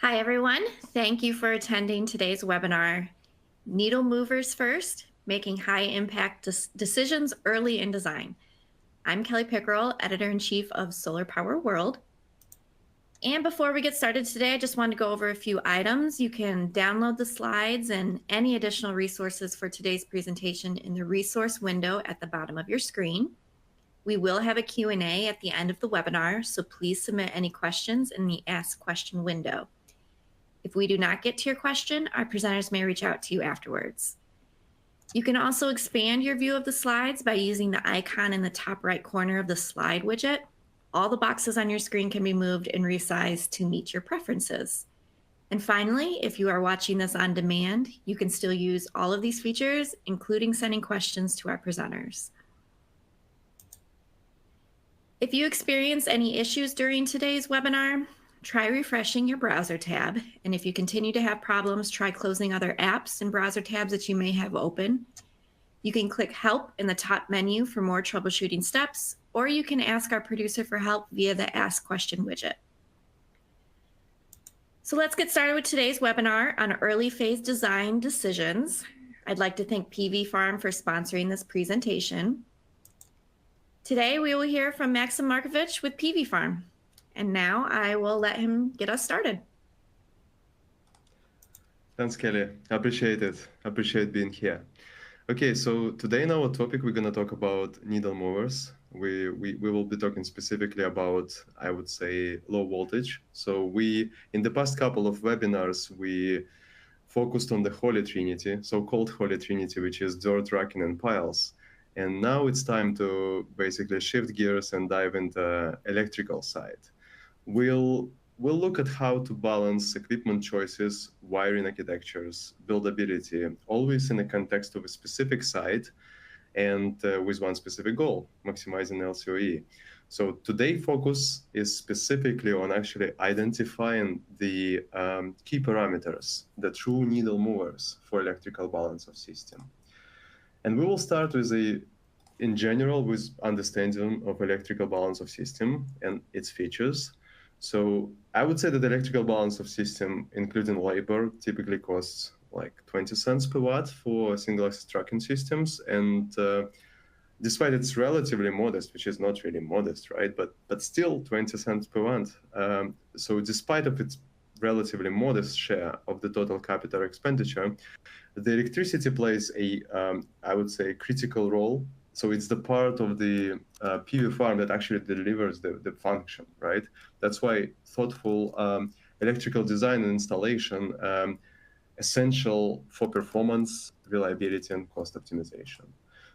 Hi, everyone. Thank you for attending today's webinar, Needle Movers First, Making High Impact Decisions Early in Design. I'm Kelly Pickerel, Editor-in-Chief of Solar Power World. And before we get started today, I just wanted to go over a few items. You can download the slides and any additional resources for today's presentation in the resource window at the bottom of your screen. We will have a Q&A at the end of the webinar, so please submit any questions in the Ask Question window. If we do not get to your question, our presenters may reach out to you afterwards. You can also expand your view of the slides by using the icon in the top right corner of the slide widget. All the boxes on your screen can be moved and resized to meet your preferences. And finally, if you are watching this on demand, you can still use all of these features, including sending questions to our presenters. If you experience any issues during today's webinar, try refreshing your browser tab. And if you continue to have problems, try closing other apps and browser tabs that you may have open. You can click Help in the top menu for more troubleshooting steps, or you can ask our producer for help via the Ask Question widget. So let's get started with today's webinar on early phase design decisions. I'd like to thank PVFARM for sponsoring this presentation. Today we will hear from Maxim Markovich with PVFARM. And now I will let him get us started. Thanks, Kelly. Appreciate it. Appreciate being here. Okay, so today in our topic, we're going to talk about needle movers. We will be talking specifically about, I would say, low voltage. So in the past couple of webinars, we focused on the Holy Trinity, so-called Holy Trinity, which is dirt, racking, and piles. And now it's time to basically shift gears and dive into electrical side. We'll look at how to balance equipment choices, wiring architectures, buildability, always in the context of a specific site and with one specific goal, maximizing LCOE. So today's focus is specifically on actually identifying the key parameters, the true needle movers for electrical balance of system. And we will start with in general, with understanding of electrical balance of system and its features. So I would say that the electrical balance of system, including labor, typically costs like 20 cents per watt for single-axis tracking systems. And despite it's relatively modest, which is not really modest, right? But still 20 cents per watt. So despite of its relatively modest share of the total capital expenditure, the electricity plays I would say, critical role. So it's the part of the PV farm that actually delivers the function, right? That's why thoughtful electrical design and installation essential for performance, reliability, and cost optimization.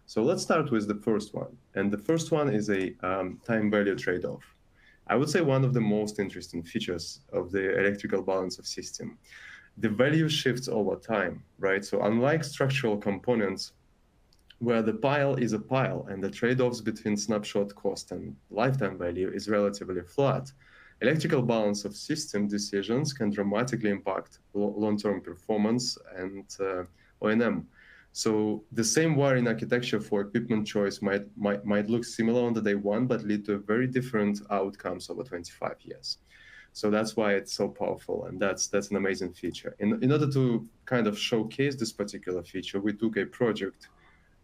So let's start with the first one. And the first one is a time value trade-off. I would say one of the most interesting features of the electrical balance of system. The value shifts over time, right? So unlike structural components, where the pile is a pile and the trade-offs between snapshot cost and lifetime value is relatively flat, electrical balance of system decisions can dramatically impact long-term performance and O&M. So the same wiring architecture for equipment choice might look similar on the day one, but lead to very different outcomes over 25 years. So that's why it's so powerful, and that's an amazing feature. In order to kind of showcase this particular feature, we took a project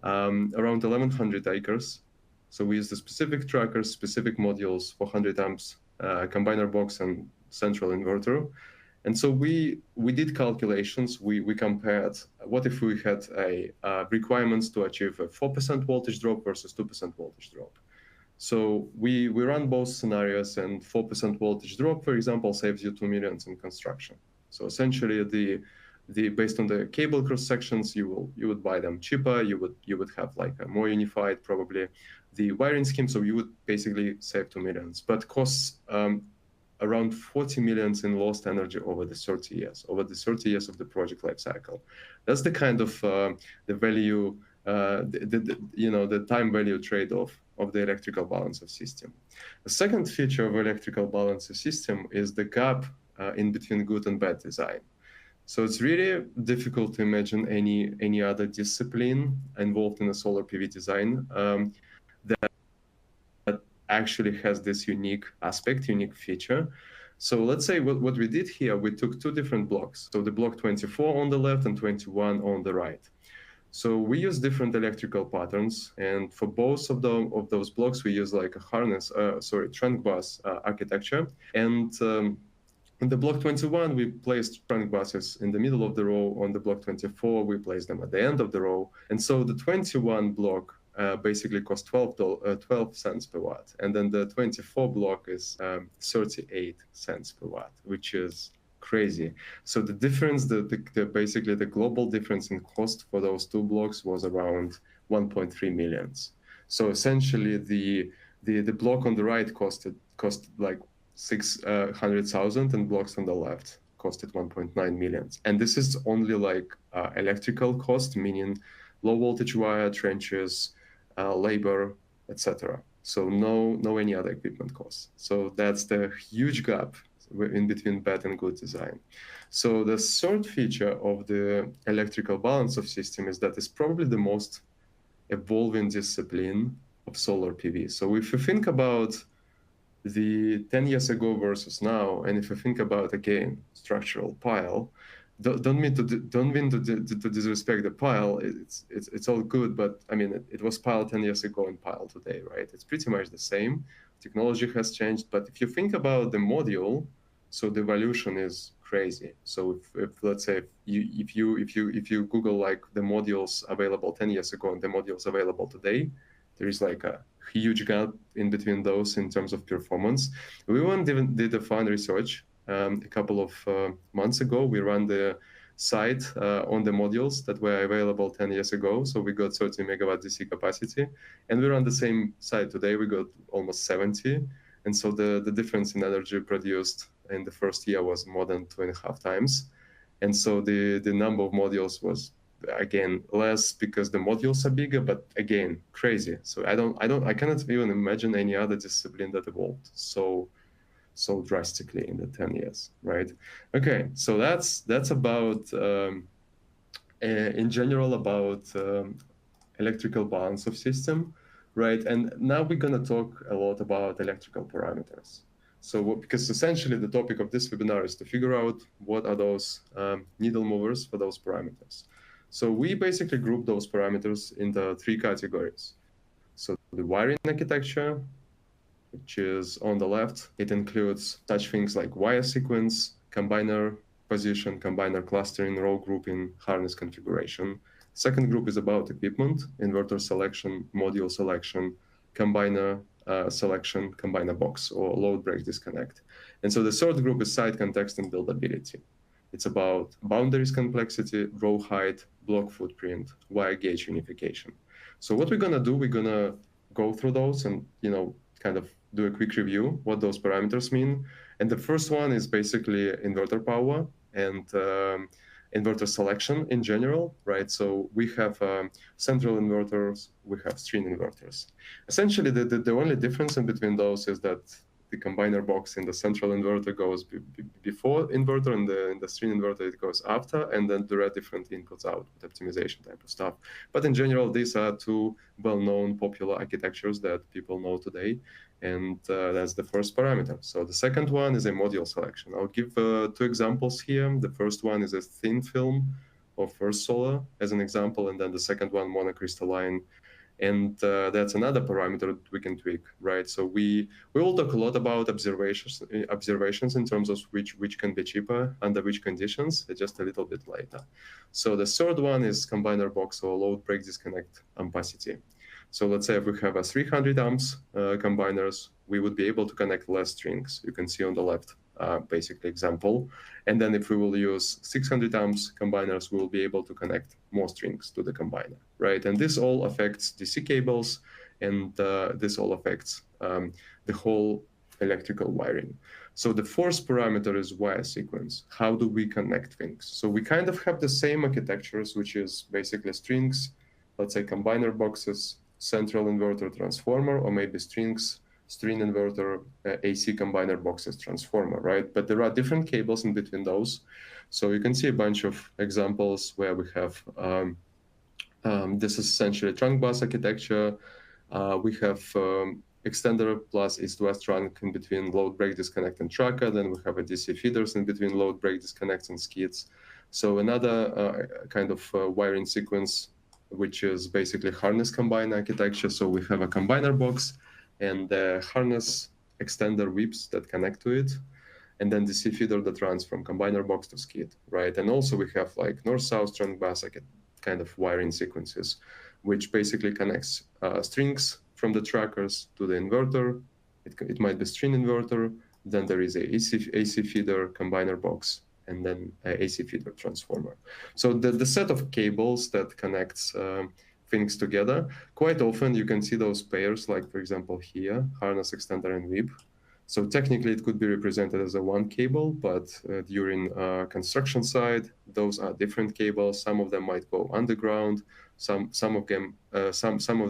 around 1,100 acres. So we used the specific trackers, specific modules, 400 amps, combiner box, and central inverter. And so we did calculations. We compared what if we had requirements to achieve a 4% voltage drop versus 2% voltage drop. So we ran both scenarios, and 4% voltage drop, for example, saves you $2 million in construction. So essentially, based on the cable cross sections, you would buy them cheaper. You would have like a more unified, probably, the wiring scheme. So you would basically save $2 million, but costs around $40 million in lost energy over the 30 years of the project life cycle. That's the kind of the value, the time value trade-off of the electrical balance of system. The second feature of electrical balance of system is the gap in between good and bad design. So it's really difficult to imagine any other discipline involved in a solar PV design that actually has this unique feature. So let's say what we did here, we took two different blocks. So the block 24 on the left and 21 on the right. So we use different electrical patterns, and for both of those blocks, we use like a trunk bus architecture. And in the block 21, we placed trunk buses in the middle of the row. On the block 24, we placed them at the end of the row. And so the 21 block basically costs 12 cents per watt. And then the 24 block is 38 cents per watt, which is crazy. So the difference, basically the global difference in cost for those two blocks was around 1.3 millions. So essentially the block on the right cost like 600,000, and blocks on the left costed 1.9 million. And this is only like electrical cost, meaning low voltage wire, trenches, labor, etc. So no any other equipment costs. So that's the huge gap in between bad and good design. So the third feature of the electrical balance of system is that it's probably the most evolving discipline of solar PV. So if you think about the 10 years ago versus now, and if you think about again structural pile, don't mean to disrespect the pile. It's all good, but I mean it was pile 10 years ago and pile today, right? It's pretty much the same. Technology has changed, but if you think about the module, so the evolution is crazy. So if let's say if you Google like the modules available 10 years ago and the modules available today, there is like a huge gap in between those in terms of performance. We did a fun research a couple of months ago. We ran the site on the modules that were available 10 years ago. So we got 30 megawatt DC capacity, and we run the same site today. We got almost 70. And so the difference in energy produced in the first year was more than 2.5 times. And so the number of modules was again less because the modules are bigger, but again crazy. So I cannot even imagine any other discipline that evolved so drastically in the 10 years, right? Okay, so that's about in general about electrical balance of system, right? And now we're going to talk a lot about electrical parameters. So because essentially the topic of this webinar is to figure out what are those needle movers for those parameters. So we basically group those parameters into three categories. So the wiring architecture, which is on the left, it includes such things like wire sequence, combiner position, combiner clustering, row grouping, harness configuration. Second group is about equipment, inverter selection, module selection, combiner selection, combiner box, or load break disconnect. And so the third group is site context and buildability. It's about boundaries complexity, row height, block footprint, wire gauge unification. So what we're gonna do, we're gonna go through those and kind of do a quick review what those parameters mean. And the first one is basically inverter power and inverter selection in general, right? So we have central inverters, we have string inverters. Essentially, the only difference in between those is that the combiner box in the central inverter goes before inverter, and in the string inverter it goes after, and then there are different inputs output optimization type of stuff. But in general, these are two well-known popular architectures that people know today, and that's the first parameter. So the second one is a module selection. I'll give two examples here. The first one is a thin film of First Solar as an example, and then the second one monocrystalline. And that's another parameter we can tweak, right? So we will talk a lot about observations in terms of which can be cheaper under which conditions, just a little bit later. So the third one is combiner box or load break disconnect ampacity. So let's say if we have a 300 amps combiners, we would be able to connect less strings. You can see on the left, basically example. And then if we will use 600 amps combiners, we will be able to connect more strings to the combiner, right? And this all affects DC cables, and this all affects the whole electrical wiring. So the fourth parameter is wire sequence. How do we connect things? So we kind of have the same architectures, which is basically strings, let's say combiner boxes, central inverter transformer, or maybe strings, string inverter, AC combiner boxes transformer, right? But there are different cables in between those. So you can see a bunch of examples where we have, this is essentially trunk bus architecture. We have extender plus east-west trunk in between load break disconnect and tracker. Then we have a DC feeders in between load break disconnects and skids. So another kind of wiring sequence, which is basically harness combiner architecture. So we have a combiner box and the harness extender whips that connect to it, and then DC feeder that runs from combiner box to skid, right? And also we have like north-south trunk bus kind of wiring sequences, which basically connects strings from the trackers to the inverter. It might be string inverter. Then there is a AC feeder combiner box, and then a AC feeder transformer. So the set of cables that connects things together, quite often you can see those pairs, like for example here, harness extender and whip. So technically it could be represented as a one cable, but during construction side, those are different cables. Some of them might go underground. Some of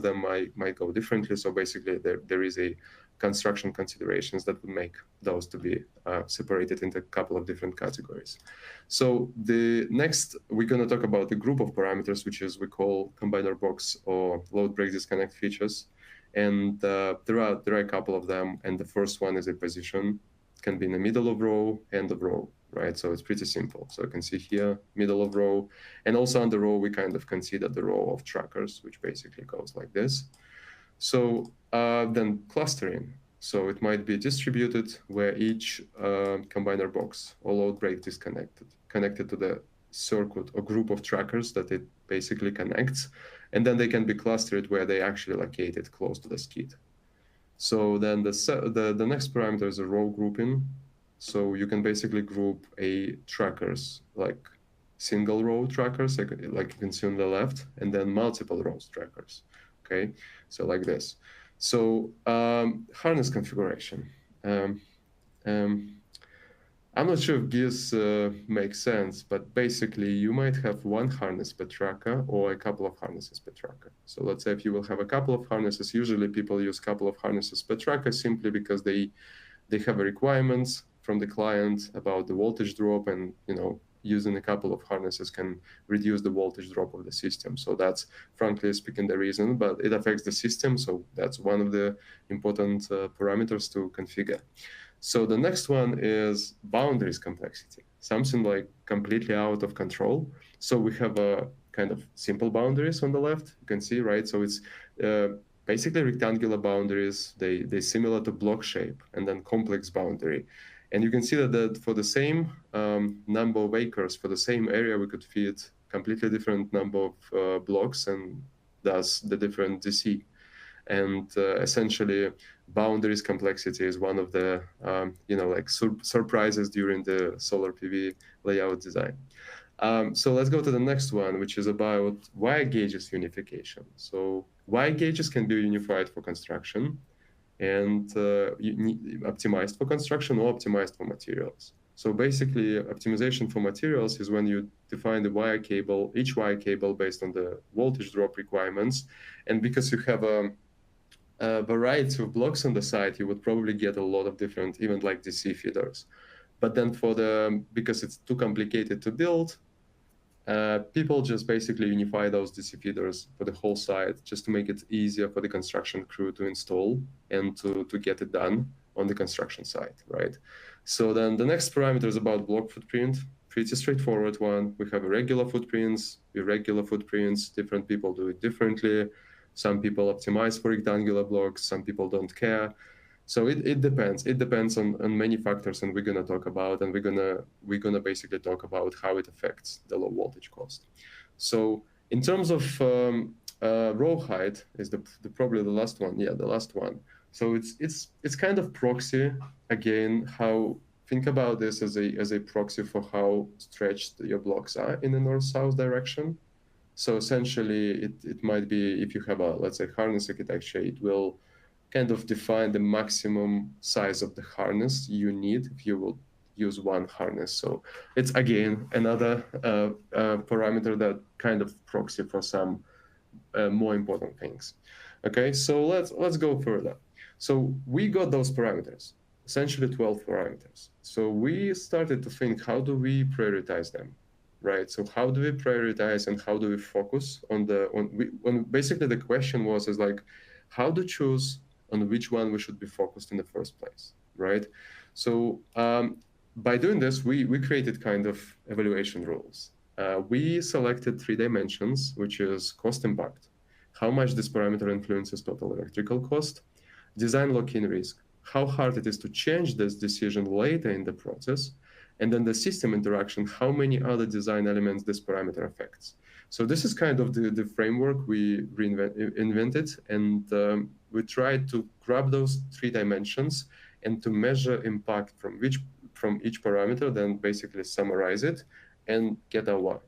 them might go differently. So basically there is a construction considerations that would make those to be separated into a couple of different categories. So the next, we're going to talk about the group of parameters, which is we call combiner box or load break disconnect features. And there are a couple of them. And the first one is a position, can be in the middle of row, end of row, right? So it's pretty simple. So you can see here, middle of row. And also on the row, we kind of consider the row of trackers, which basically goes like this. So then clustering. So it might be distributed where each combiner box or load break is connected to the circuit or group of trackers that it basically connects. And then they can be clustered where they actually located close to the skid. So then the next parameter is a row grouping. So you can basically group a trackers, like single row trackers, like you can see on the left, and then multiple rows trackers. Okay, so like this. So harness configuration. I'm not sure if this makes sense, but basically you might have one harness per tracker or a couple of harnesses per tracker. So let's say if you will have a couple of harnesses, usually people use a couple of harnesses per tracker simply because they have requirements from the client about the voltage drop, and using a couple of harnesses can reduce the voltage drop of the system. So that's frankly speaking the reason, but it affects the system. So that's one of the important parameters to configure. So the next one is boundaries complexity, something like completely out of control. So we have a kind of simple boundaries on the left, you can see, right? So it's basically rectangular boundaries, they similar to block shape, and then complex boundary. And you can see that for the same number of acres, for the same area, we could fit completely different number of blocks, and thus the different DC. And essentially, boundaries complexity is one of the surprises during the solar PV layout design. So let's go to the next one, which is about wire gauges unification. So wire gauges can be unified for construction and optimized for construction or optimized for materials. So basically, optimization for materials is when you define the wire cable, each wire cable based on the voltage drop requirements. And because you have a variety of blocks on the site, you would probably get a lot of different, even like DC feeders. But then because it's too complicated to build, people just basically unify those DC feeders for the whole site, just to make it easier for the construction crew to install and to get it done on the construction site, right? So then the next parameter is about block footprint. Pretty straightforward one. We have irregular footprints, irregular footprints. Different people do it differently. Some people optimize for rectangular blocks. Some people don't care. So it depends. It depends on many factors, and we're gonna talk about, and we're gonna basically talk about how it affects the low voltage cost. So in terms of row height is probably the last one. Yeah, the last one. So it's kind of proxy again. Think about this as a proxy for how stretched your blocks are in the north-south direction. So essentially, it might be, if you have a, let's say, harness architecture, it will kind of define the maximum size of the harness you need if you will use one harness. So it's, again, another parameter that kind of proxy for some more important things. Okay, so let's go further. So we got those parameters, essentially 12 parameters. So we started to think, how do we prioritize them? Right. So how do we prioritize and how do we focus on basically the question was like, how to choose on which one we should be focused in the first place, right? So by doing this, we created kind of evaluation rules. We selected 3 dimensions, which is cost impact, how much this parameter influences total electrical cost, design lock-in risk, how hard it is to change this decision later in the process, and then the system interaction, how many other design elements this parameter affects. So this is kind of the framework we invented, and we tried to grab those 3 dimensions and to measure impact from each parameter, then basically summarize it and get our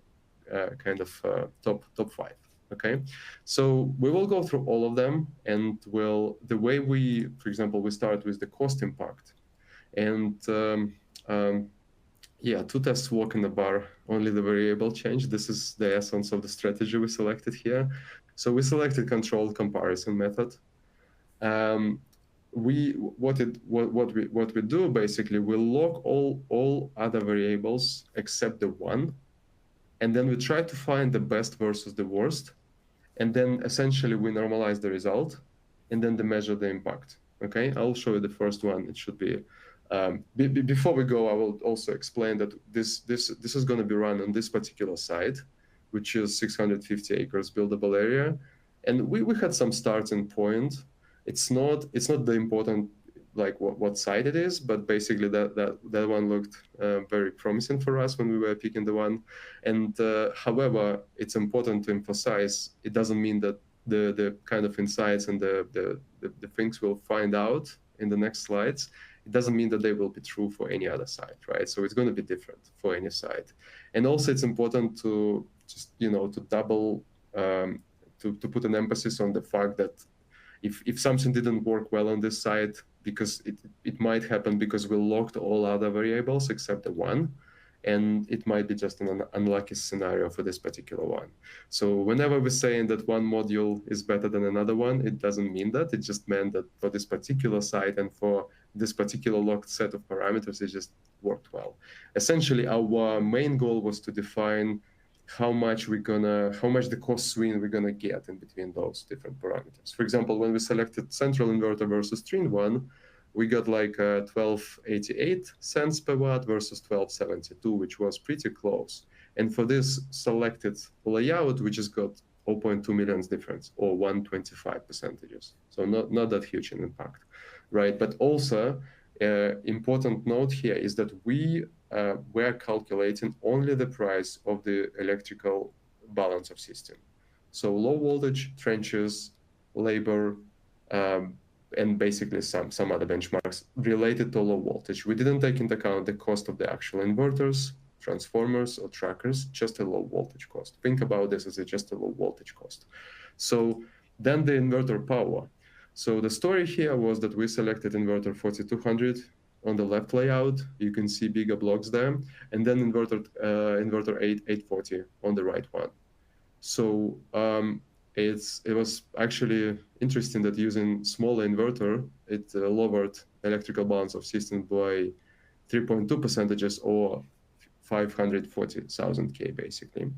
top 5. Okay, so we will go through all of them, and the way we, for example, we start with the cost impact, and yeah, 2 tests work in the bar, only the variable change. This is the essence of the strategy we selected here. So we selected controlled comparison method. What we do basically, we log all other variables except the one, and then we try to find the best versus the worst, and then essentially we normalize the result, and then measure the impact. Okay, I'll show you the first one. It should be before we go, I will also explain that this is going to be run on this particular site, which is 650 acres buildable area, and we had some starting point. It's not the important like what site it is, but basically that one looked very promising for us when we were picking the one. And however, it's important to emphasize it doesn't mean that the kind of insights and the things we'll find out in the next slides, it doesn't mean that they will be true for any other site, right? So it's going to be different for any site. And also it's important to just, to double, to put an emphasis on the fact that if something didn't work well on this site, because it might happen because we locked all other variables except the one, and it might be just an unlucky scenario for this particular one. So whenever we're saying that one module is better than another one, it doesn't mean that. It just meant that for this particular site and for this particular locked set of parameters, it just worked well. Essentially, our main goal was to define how much the cost swing we're gonna get in between those different parameters. For example, when we selected central inverter versus string one, we got like 12.88 cents per watt versus 12.72, which was pretty close. And for this selected layout, we just got 0.2 millions difference, or 125%. So not that huge an impact, right? But also, important note here is that we were calculating only the price of the electrical balance of system. So low voltage, trenches, labor, and basically some other benchmarks related to low voltage. We didn't take into account the cost of the actual inverters, transformers, or trackers, just a low voltage cost. Think about this as just a low voltage cost. So then the inverter power. So the story here was that we selected inverter 4200 on the left layout. You can see bigger blocks there, and then inverter 840 on the right one. So it was actually interesting that using smaller inverter, it lowered electrical balance of system by 3.2% or 540,000 K basically.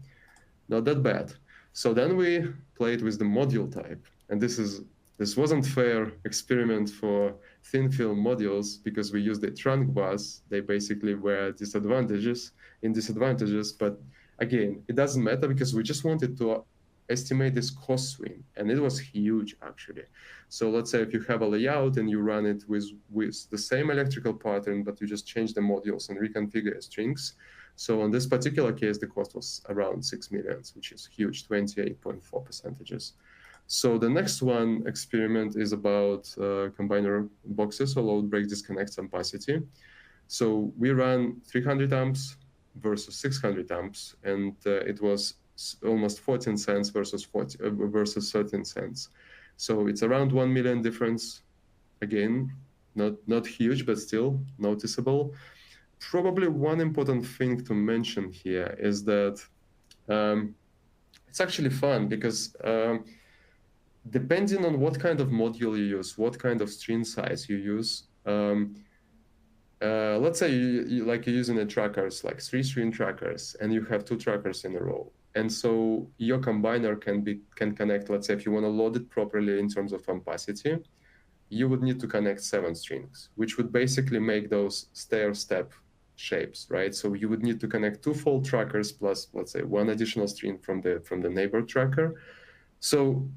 Not that bad. So then we played with the module type, and this wasn't fair experiment for thin film modules because we used the trunk bus. They basically were disadvantages, but again, it doesn't matter because we just wanted to estimate this cost swing, and it was huge actually. So let's say if you have a layout and you run it with the same electrical pattern, but you just change the modules and reconfigure strings. So in this particular case, the cost was around 6 millions, which is huge, 28.4%. So the next one experiment is about combiner boxes or load break disconnect ampacity. So we ran 300 amps versus 600 amps, and it was almost 14 cents versus 13 cents. So it's around 1 million difference. Again, not huge, but still noticeable. Probably one important thing to mention here is that it's actually fun because depending on what kind of module you use, what kind of string size you use, let's say you're using a trackers, like 3 string trackers, and you have 2 trackers in a row. And so your combiner can connect, let's say if you want to load it properly in terms of ampacity, you would need to connect 7 strings, which would basically make those stair-step shapes, right? So you would need to connect 2 full trackers plus, let's say, 1 additional string from the neighbor tracker. So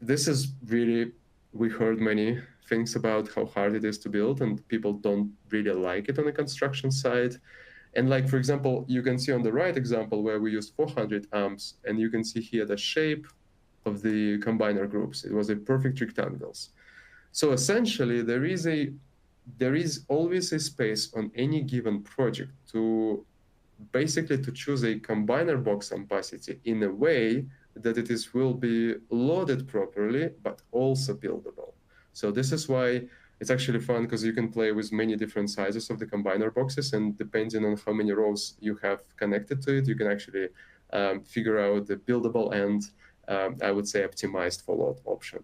this is really, we heard many things about how hard it is to build, and people don't really like it on the construction side. And like, for example, you can see on the right example where we used 400 amps, and you can see here the shape of the combiner groups. It was a perfect rectangles. So essentially, there is always a space on any given project to basically to choose a combiner box capacity in a way that will be loaded properly, but also buildable. So this is why it's actually fun, because you can play with many different sizes of the combiner boxes, and depending on how many rows you have connected to it, you can actually figure out the buildable and I would say optimized for load option.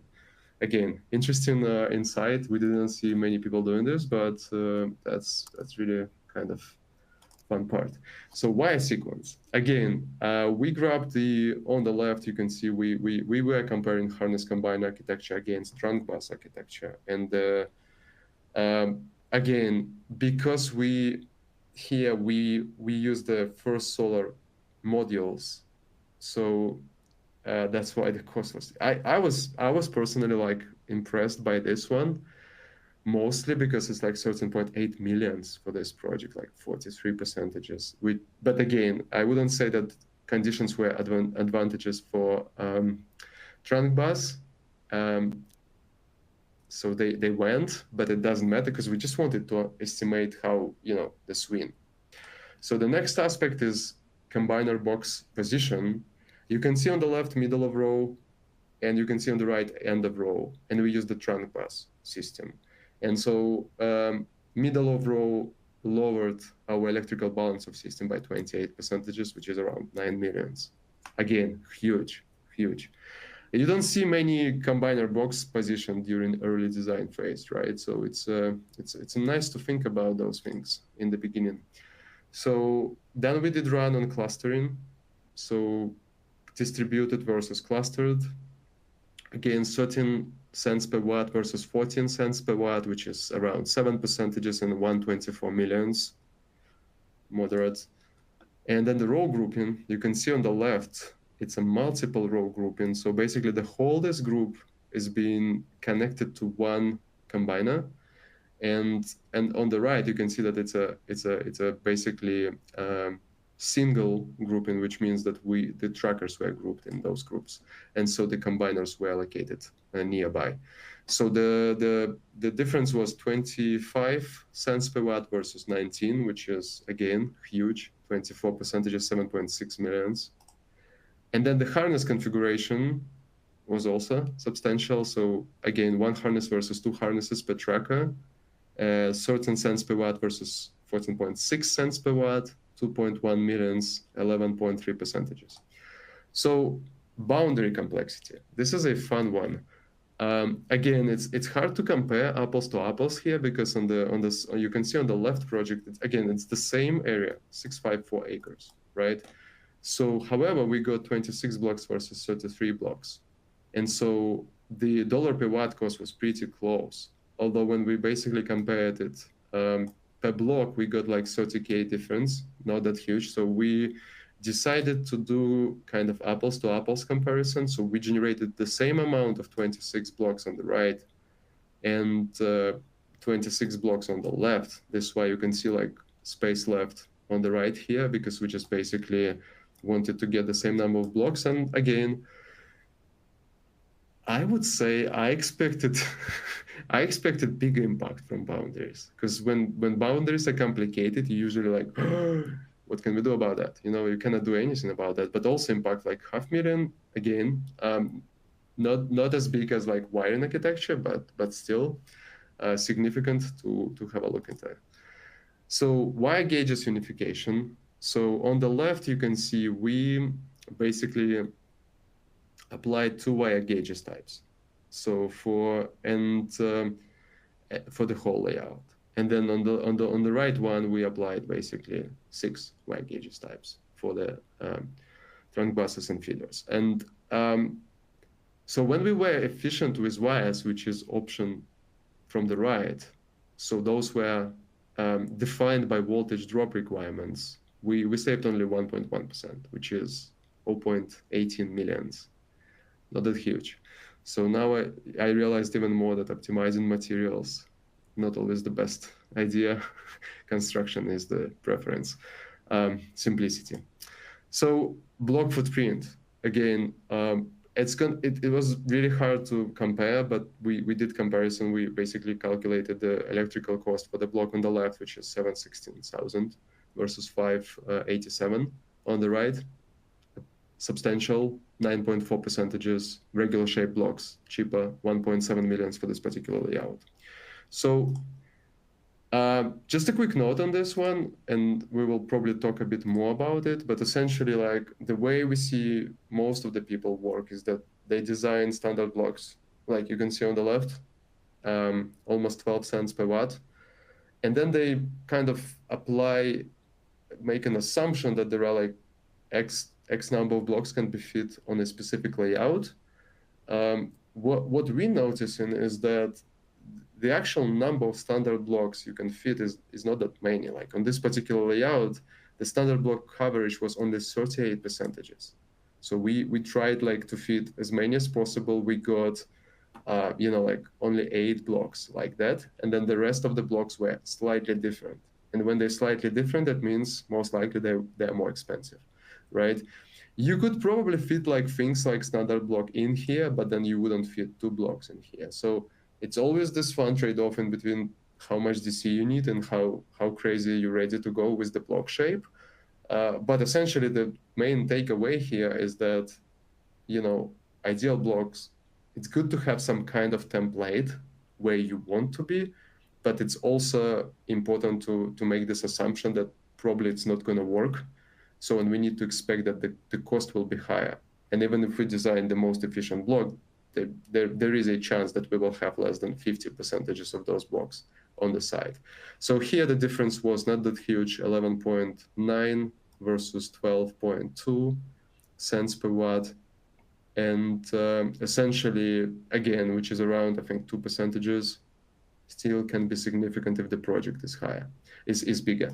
Again, interesting insight. We didn't see many people doing this, but that's really kind of fun part. So why a sequence? Again, we grabbed on the left, you can see we were comparing harness combined architecture against trunk bus architecture. And again, because we use the first solar modules, so that's why the cost was. I was personally like impressed by this one, mostly because it's like 13.8 millions for this project, like 43%. But again, I wouldn't say that conditions were advantages for trunk bus. So they went, but it doesn't matter because we just wanted to estimate how, the swing. So the next aspect is combiner box position. You can see on the left middle of row, and you can see on the right end of row, and we use the trunk bus system. And so middle of row lowered our electrical balance of system by 28%, which is around 9 millions. Again, huge. You don't see many combiner box position during early design phase, right? So it's nice to think about those things in the beginning. So then we did run on clustering. So distributed versus clustered. Again, 13 cents per watt versus 14 cents per watt, which is around 7% and 124 millions, moderate. And then the row grouping, you can see on the left, it's a multiple row grouping. So basically the whole this group is being connected to one combiner. And on the right, you can see that it's a basically single grouping, which means that the trackers were grouped in those groups, and so the combiners were allocated nearby. So the difference was 25 cents per watt versus 19, which is again huge, 24% is 7.6 millions. And then the harness configuration was also substantial. So again, 1 harness versus 2 harnesses per tracker, 13 cents per watt versus 14.6 cents per watt, 2.1 millions, 11.3%. So boundary complexity. This is a fun one. Again, it's hard to compare apples to apples here, because on this you can see on the left project, it's the same area, 654 acres, right? So however, we got 26 blocks versus 33 blocks. And so the dollar per watt cost was pretty close. Although when we basically compared it per block, we got like 30K difference, not that huge. So we decided to do kind of apples to apples comparison. So we generated the same amount of 26 blocks on the right and 26 blocks on the left. This is why you can see like space left on the right here, because we just basically wanted to get the same number of blocks. And again, I would say I expected big impact from boundaries, because when boundaries are complicated, you usually like, what can we do about that? You cannot do anything about that. But also impact like 500,000 again, not as big as like wiring architecture, but still significant to have a look into. So wire gauges unification. So on the left, you can see we basically applied 2 wire gauges types. So for the whole layout. And then on the right one, we applied basically 6 wire gauges types for the trunk buses and feeders. And so when we were efficient with wires, which is option from the right, so those were defined by voltage drop requirements, we saved only 1.1%, which is 0.18 millions, not that huge. So now I realized even more that optimizing materials, not always the best idea. Construction is the preference. Simplicity. So block footprint, again, it was really hard to compare, but we did comparison. We basically calculated the electrical cost for the block on the left, which is 716,000 versus 587 on the right. Substantial 9.4 percentages, regular shape blocks, cheaper 1.7 millions for this particular layout. So just a quick note on this one, and we will probably talk a bit more about it, but essentially, like, the way we see most of the people work is that they design standard blocks, like you can see on the left, almost 12 cents per watt. And then they kind of make an assumption that there are like X number of blocks can be fit on a specific layout. What we're noticing is that the actual number of standard blocks you can fit is not that many. Like on this particular layout, the standard block coverage was only 38 percentages. So we tried like to fit as many as possible. We got, like only 8 blocks like that. And then the rest of the blocks were slightly different. And when they're slightly different, that means most likely they're more expensive, right? You could probably fit like things like standard block in here, but then you wouldn't fit 2 blocks in here. So it's always this fun trade-off in between how much DC you need and how crazy you're ready to go with the block shape. But essentially, the main takeaway here is that, ideal blocks, it's good to have some kind of template where you want to be, but it's also important to make this assumption that probably it's not going to work. So, and we need to expect that the cost will be higher. And even if we design the most efficient block, there is a chance that we will have less than 50% of those blocks on the side. So here the difference was not that huge, 11.9 versus 12.2 cents per watt. And essentially, again, which is around, I think, 2%, still can be significant if the project is higher, is bigger.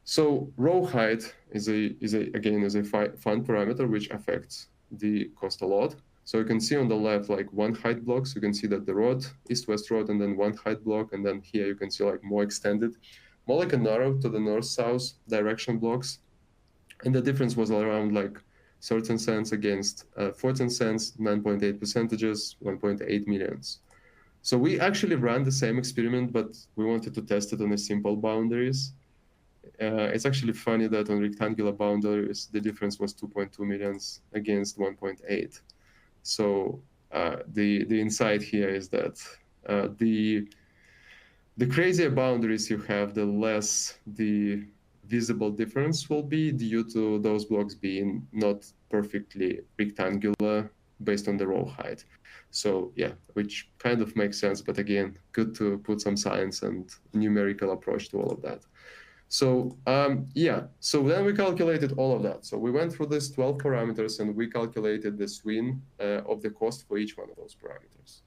So row height is a fun parameter which affects the cost a lot. So you can see on the left, like one height block. So you can see that the road, east-west road, and then one height block. And then here you can see like more extended, more like a narrow to the north-south direction blocks. And the difference was around like 13 cents against 14 cents, 9.8 percentages, 1.8 millions. So we actually ran the same experiment, but we wanted to test it on a simple boundaries. It's actually funny that on rectangular boundaries, the difference was 2.2 millions against 1.8. So the insight here is that the crazier boundaries you have, the less the visible difference will be due to those blocks being not perfectly rectangular based on the row height. So yeah, which kind of makes sense, but again, good to put some science and numerical approach to all of that. So so then we calculated all of that. So we went through this 12 parameters and we calculated the swing of the cost for each one of those parameters.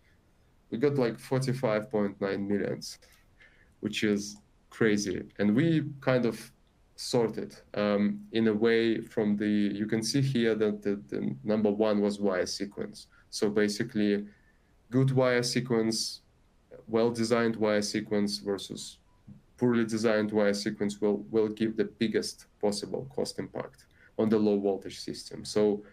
We got like 45.9 millions, which is crazy. And we kind of sorted in a way from you can see here that the number one was wire sequence. So basically good wire sequence, well-designed wire sequence versus poorly designed wire sequence will give the biggest possible cost impact on the low voltage system. So,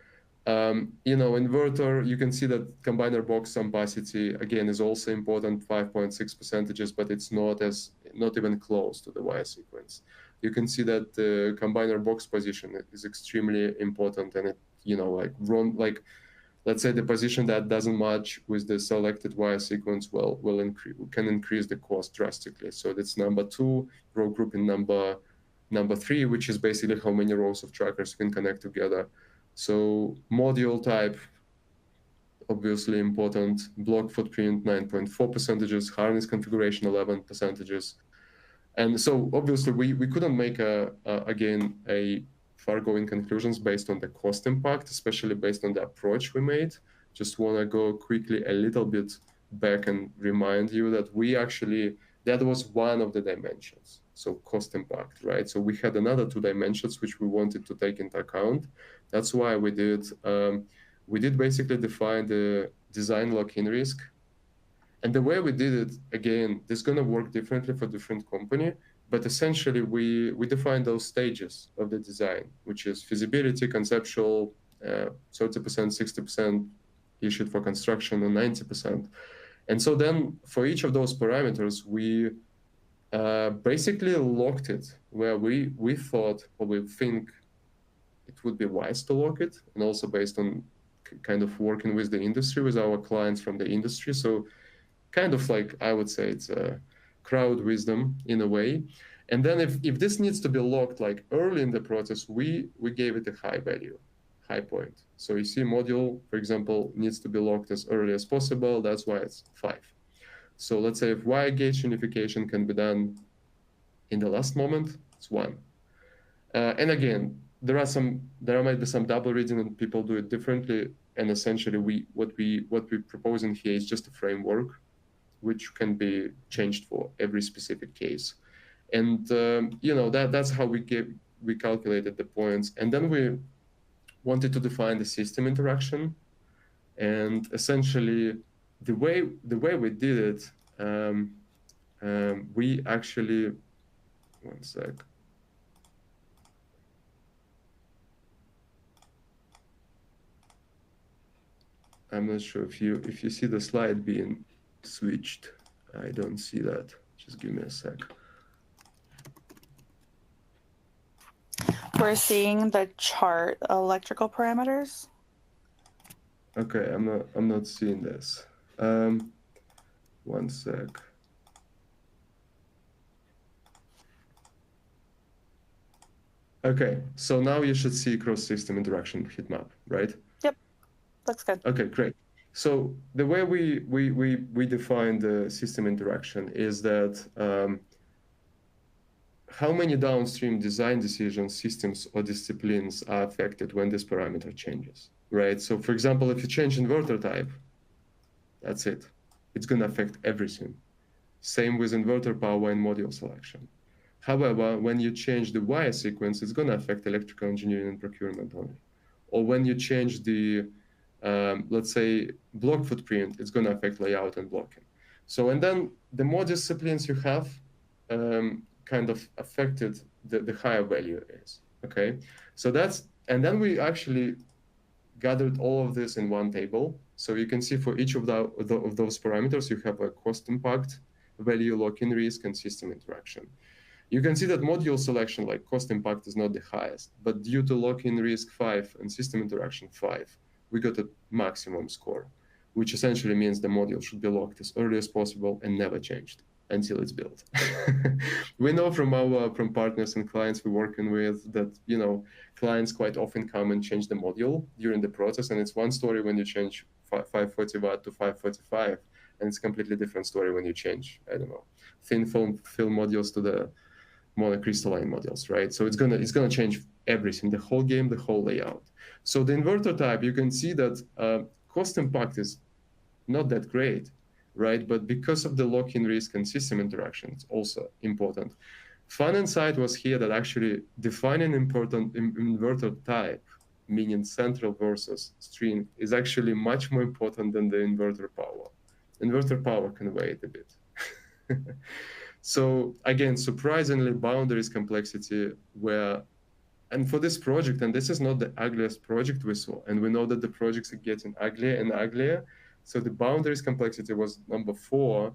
inverter, you can see that combiner box ampacity, again, is also important, 5.6%, but it's not even close to the wire sequence. You can see that the combiner box position is extremely important, and it, let's say the position that doesn't match with the selected wire sequence can increase the cost drastically. So that's number 2, row grouping number 3, which is basically how many rows of trackers you can connect together. So module type, obviously important, block footprint 9.4%, harness configuration 11%. And so obviously we couldn't make a far-going conclusions based on the cost impact, especially based on the approach we made. Just want to go quickly a little bit back and remind you that that was one of the dimensions. So cost impact, right? So we had another 2 dimensions which we wanted to take into account. That's why we did basically define the design lock-in risk. And the way we did it, again, this is going to work differently for different company, but essentially we define those stages of the design, which is feasibility, conceptual, 30%, 60% issued for construction, and 90%. And so then for each of those parameters, we basically locked it where we thought or we think it would be wise to lock it, and also based on kind of working with the industry, with our clients from the industry. So kind of like, I would say it's a crowd wisdom in a way. And then if this needs to be locked like early in the process, we gave it a high value, high point. So you see module, for example, needs to be locked as early as possible. That's why it's 5. So let's say if wire gauge unification can be done in the last moment, it's 1. And again, there might be some double reading and people do it differently. And essentially what we proposing here is just a framework which can be changed for every specific case. And that's how we calculated the points. And then we wanted to define the system interaction. And essentially the way we did it, we actually, one sec. I'm not sure if you see the slide being switched. I don't see that. Just give me a sec. We're seeing the chart electrical parameters. Okay, I'm not seeing this. One sec. Okay, so now you should see cross-system interaction heat map, right? Yep, looks good. Okay, great. So the way we define the system interaction is that how many downstream design decisions, systems, or disciplines are affected when this parameter changes, right? So for example, if you change inverter type, that's it. It's going to affect everything. Same with inverter power and module selection. However, when you change the wire sequence, it's going to affect electrical engineering and procurement only. Or when you change the, let's say, block footprint, it's going to affect layout and blocking. So, and then the more disciplines you have, kind of affected the higher value is, okay? So and then we actually gathered all of this in one table. So you can see for each of those parameters, you have a cost impact, value, lock-in risk, and system interaction. You can see that module selection, like cost impact, is not the highest, but due to lock-in risk 5 and system interaction 5, we got a maximum score, which essentially means the module should be locked as early as possible and never changed until it's built. We know from partners and clients we're working with that, clients quite often come and change the module during the process. And it's one story when you change 540 watt to 545, and it's a completely different story when you change, I don't know, thin film modules to the monocrystalline modules, right? So it's gonna change everything, the whole game, the whole layout. So the inverter type, you can see that cost impact is not that great, right? But because of the lock-in risk and system interaction, it's also important. Fun insight was here that actually defining important inverter type, meaning central versus string, is actually much more important than the inverter power. Inverter power can wait a bit. So again, surprisingly, boundaries complexity and for this project, and this is not the ugliest project we saw, and we know that the projects are getting uglier and uglier. So the boundaries complexity was number 4,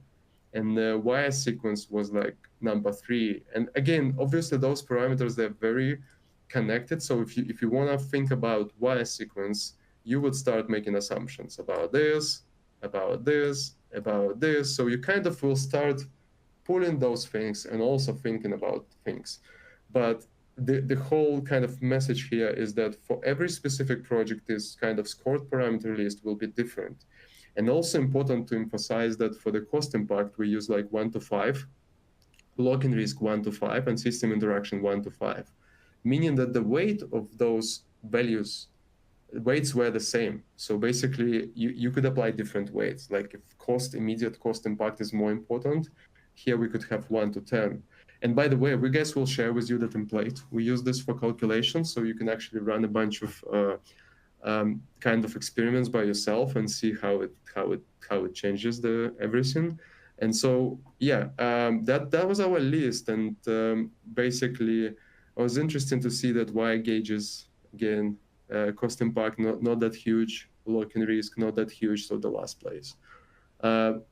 and the wire sequence was like number 3. And again, obviously those parameters, they're very connected. So if you want to think about wire sequence, you would start making assumptions about this, about this, about this. So you kind of will start pulling those things and also thinking about things. But the whole kind of message here is that for every specific project, this kind of scored parameter list will be different. And also important to emphasize that for the cost impact, we use like 1 to 5, lock-in risk 1 to 5, and system interaction 1 to 5, meaning that the weight of those values, weights were the same. So basically, you could apply different weights. Like if immediate cost impact is more important, here we could have 1 to 10. And by the way, we guys will share with you the template. We use this for calculations, so you can actually run a bunch of kind of experiments by yourself and see how it changes everything. And so yeah, that was our list. And basically, it was interesting to see that Y gauges again, cost impact not that huge, lock-in risk not that huge, so the last place.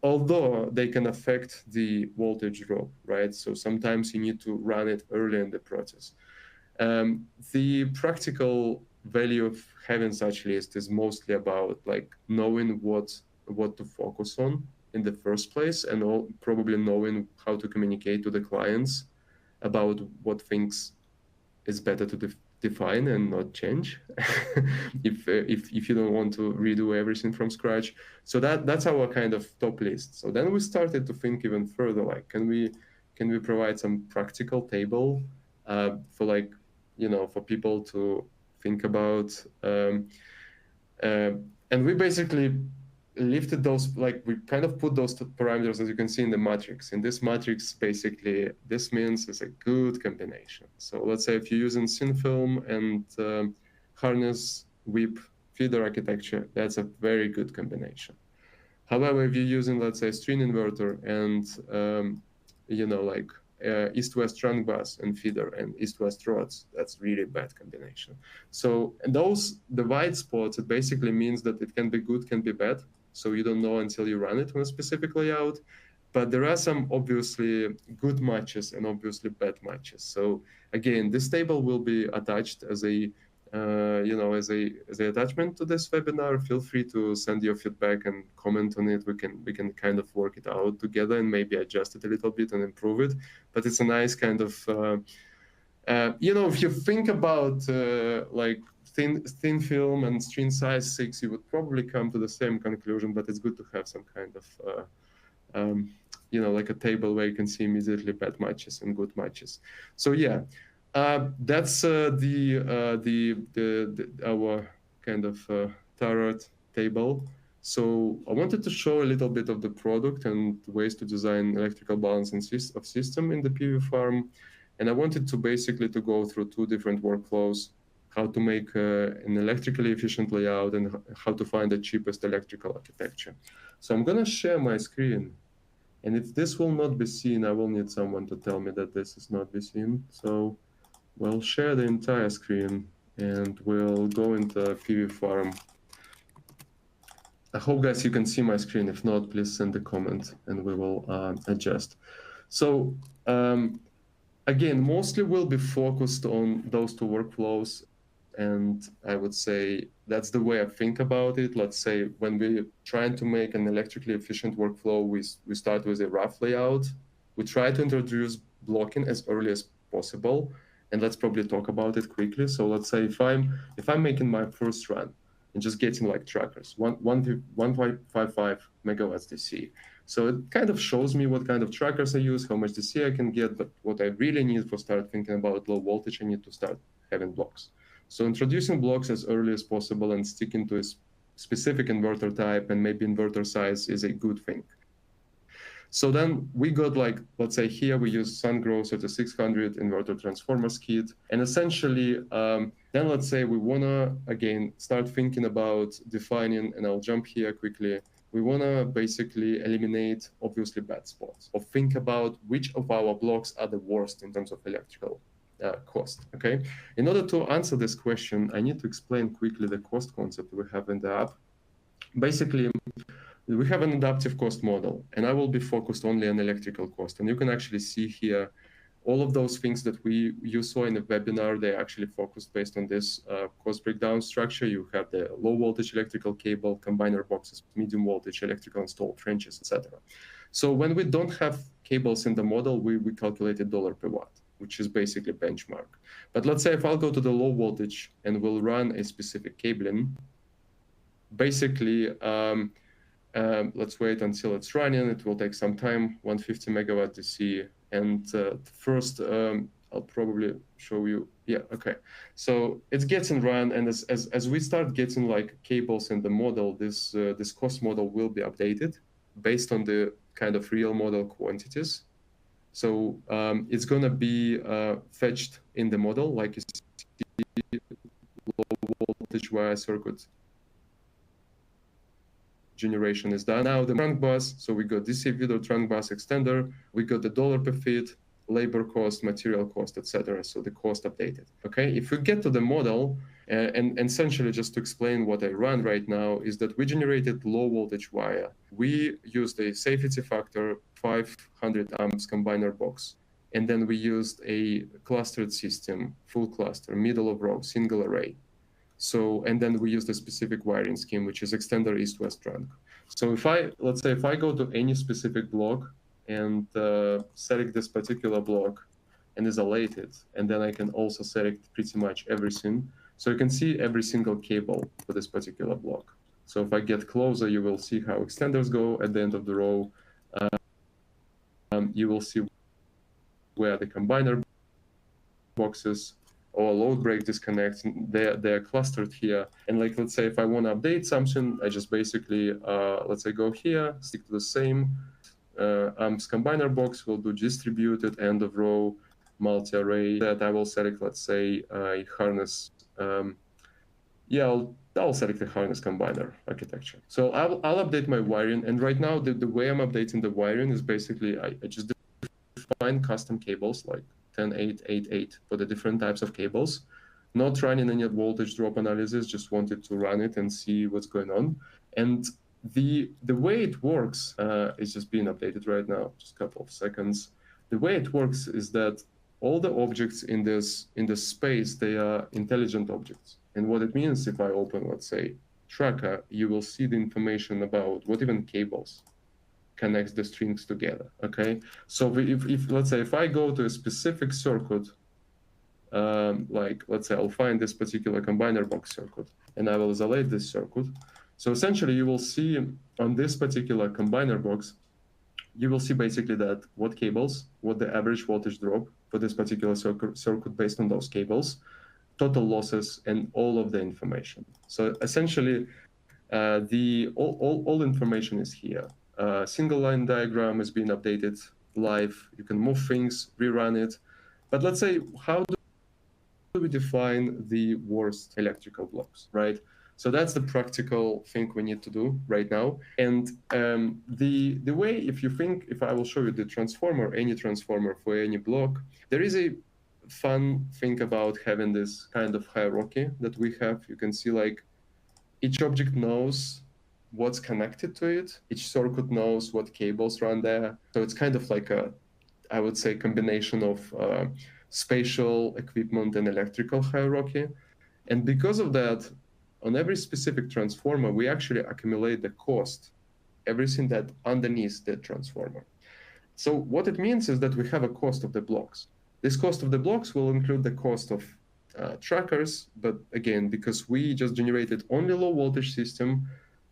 Although they can affect the voltage drop, right? So sometimes you need to run it early in the process. The practical value of having such list is mostly about like knowing what to focus on in the first place, and probably knowing how to communicate to the clients about what things is better to define and not change if you don't want to redo everything from scratch. So that's our kind of top list. So then we started to think even further, like can we provide some practical table for like, you know, for people to think about, and we basically lifted those, like we kind of put those parameters, as you can see in the matrix. In this matrix, basically, this means it's a good combination. So let's say if you're using thin film and harness whip feeder architecture, that's a very good combination. However, if you're using, let's say, string inverter and you know, like east-west trunk bus and feeder and east-west rods, that's really bad combination. So and the white spots, it basically means that it can be good, can be bad. So you don't know until you run it on a specific layout. But there are some obviously good matches and obviously bad matches. So again, this table will be attached as a you know, as a attachment to this webinar. Feel free to send your feedback and comment on it. We can kind of work it out together and maybe adjust it a little bit and improve it. But it's a nice kind of you know, if you think about like thin film and string size 6, you would probably come to the same conclusion. But it's good to have some kind of you know, like a table where you can see immediately bad matches and good matches. So yeah. That's our kind of tarot table. So I wanted to show a little bit of the product and ways to design electrical balance and system in the PVFARM. And I wanted to basically to go through 2 different workflows, how to make an electrically efficient layout and how to find the cheapest electrical architecture. So I'm gonna share my screen. And if this will not be seen, I will need someone to tell me that this is not be seen. So we'll share the entire screen and we'll go into PVFARM. I hope, guys, you can see my screen. If not, please send a comment and we will adjust. So again, mostly we'll be focused on those 2 workflows. And I would say that's the way I think about it. Let's say when we're trying to make an electrically efficient workflow, we start with a rough layout. We try to introduce blocking as early as possible. And let's probably talk about it quickly. So let's say if I'm making my first run and just getting like trackers, 1.55 megawatts DC. So it kind of shows me what kind of trackers I use, how much DC I can get, but what I really need for start thinking about low voltage, I need to start having blocks. So introducing blocks as early as possible and sticking to a specific inverter type and maybe inverter size is a good thing. So then we got like, let's say here we use SunGrow 3600 inverter transformers kit. And essentially, then let's say we wanna, again, start thinking about defining, and I'll jump here quickly. We wanna basically eliminate obviously bad spots, or think about which of our blocks are the worst in terms of electrical cost, okay? In order to answer this question, I need to explain quickly the cost concept we have in the app. Basically, we have an adaptive cost model, and I will be focused only on electrical cost. And you can actually see here all of those things that you saw in the webinar. They actually focused based on this cost breakdown structure. You have the low voltage electrical cable, combiner boxes, medium voltage electrical installed trenches, etc. So when we don't have cables in the model, we calculate $1 per watt, which is basically benchmark. But let's say if I'll go to the low voltage and we'll run a specific cabling, basically, let's wait until it's running. It will take some time, 150 megawatt DC. And first, I'll probably show you. Yeah, okay. So it's getting run, and as we start getting like cables in the model, this cost model will be updated based on the kind of real model quantities. So it's gonna be fetched in the model, like you see, low voltage wire circuit generation is done. Now the trunk bus, so we got distributor trunk bus extender, we got the dollar per feet, labor cost, material cost, etc. So the cost updated. Okay, if we get to the model, and essentially just to explain what I run right now is that we generated low voltage wire. We used a safety factor 500 amps combiner box. And then we used a clustered system, full cluster, middle of row, single array. So, and then we used a specific wiring scheme, which is extender east-west trunk. So let's say if I go to any specific block and select this particular block and isolate it, and then I can also select pretty much everything. So you can see every single cable for this particular block. So if I get closer, you will see how extenders go at the end of the row. You will see where the combiner boxes or load break disconnects, they're clustered here. And like, let's say if I want to update something, I just basically, let's say go here, stick to the same amps combiner box, will do distributed end of row multi-array that I will select, let's say a harness. I'll select the harness combiner architecture. So I'll update my wiring. And right now, the way I'm updating the wiring is basically, I just define custom cables like 10, 8, 8, 8 for the different types of cables, not running any voltage drop analysis, just wanted to run it and see what's going on. And the way it works is just being updated right now, just a couple of seconds. The way it works is that all the objects in this space, they are intelligent objects. And what it means, if I open, let's say, tracker, you will see the information about what even cables connects the strings together. Okay, so if let's say if I go to a specific circuit, like let's say I'll find this particular combiner box circuit and I will isolate this circuit. So essentially you will see on this particular combiner box, you will see basically that what cables, what the average voltage drop for this particular circuit based on those cables, total losses, and all of the information. So essentially all information is here. Single line diagram is being updated live. You can move things, rerun it. But let's say, how do we define the worst electrical blocks, right? So that's the practical thing we need to do right now. And the way, if I will show you the transformer, any transformer for any block, there is a fun thing about having this kind of hierarchy that we have. You can see like each object knows what's connected to it. Each circuit knows what cables run there. So it's kind of like I would say, combination of spatial equipment and electrical hierarchy. And because of that, on every specific transformer, we actually accumulate the cost, everything that underneath the transformer. So what it means is that we have a cost of the blocks. This cost of the blocks will include the cost of trackers, but again, because we just generated only low voltage system,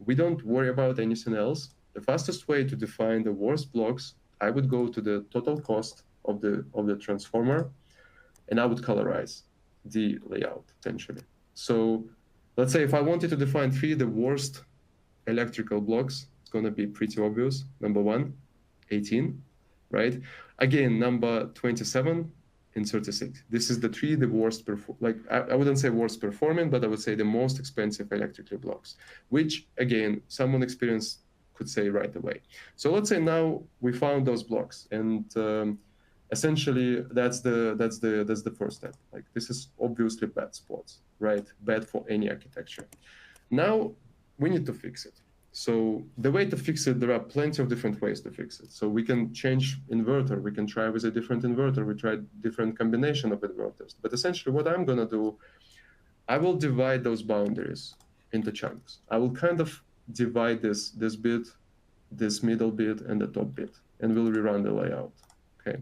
we don't worry about anything else. The fastest way to define the worst blocks, I would go to the total cost of the transformer, and I would colorize the layout essentially. So let's say if I wanted to define the worst electrical blocks, it's going to be pretty obvious. Number 1, 18, right? Again, number 27 and 36. This is the worst, I wouldn't say worst performing, but I would say the most expensive electrical blocks, which again, someone experienced could say right away. So let's say now we found those blocks, and essentially that's the first step. Like, this is obviously bad spots, right? Bad for any architecture. Now we need to fix it. So the way to fix it, there are plenty of different ways to fix it. So we can change inverter. We can try with a different inverter. We try different combination of inverters. But essentially what I'm going to do, I will divide those boundaries into chunks. I will kind of divide this bit, this middle bit, and the top bit, and we'll rerun the layout. Okay.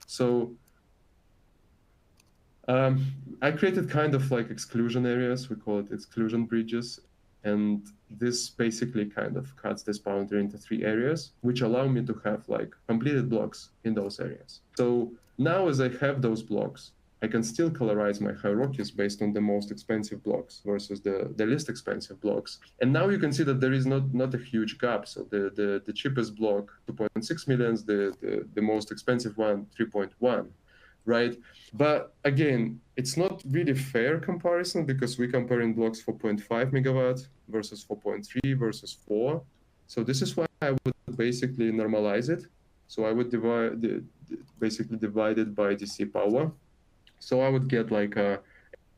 So I created kind of like exclusion areas. We call it exclusion bridges. And this basically kind of cuts this boundary into 3 areas, which allow me to have like completed blocks in those areas. So now as I have those blocks, I can still colorize my hierarchies based on the most expensive blocks versus the least expensive blocks. And now you can see that there is not a huge gap. So the cheapest block, 2.6 millions, the most expensive one, 3.1, right? But again, it's not really fair comparison because we're comparing blocks 4.5 megawatt versus 4.3 versus 4. So this is why I would basically normalize it. So I would basically divide it by DC power. So I would get like a,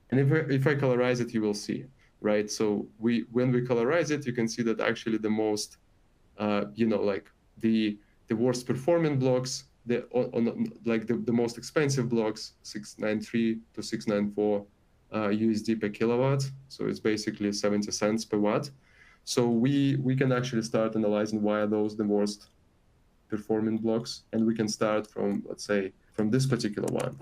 and if I colorize it, you will see, right? So when we colorize it, you can see that actually the most, like the worst performing blocks, the most expensive blocks, 693 to 694 USD per kilowatt. So it's basically 70 cents per watt. So we can actually start analyzing why are those the worst performing blocks, and we can start from, let's say, from this particular one.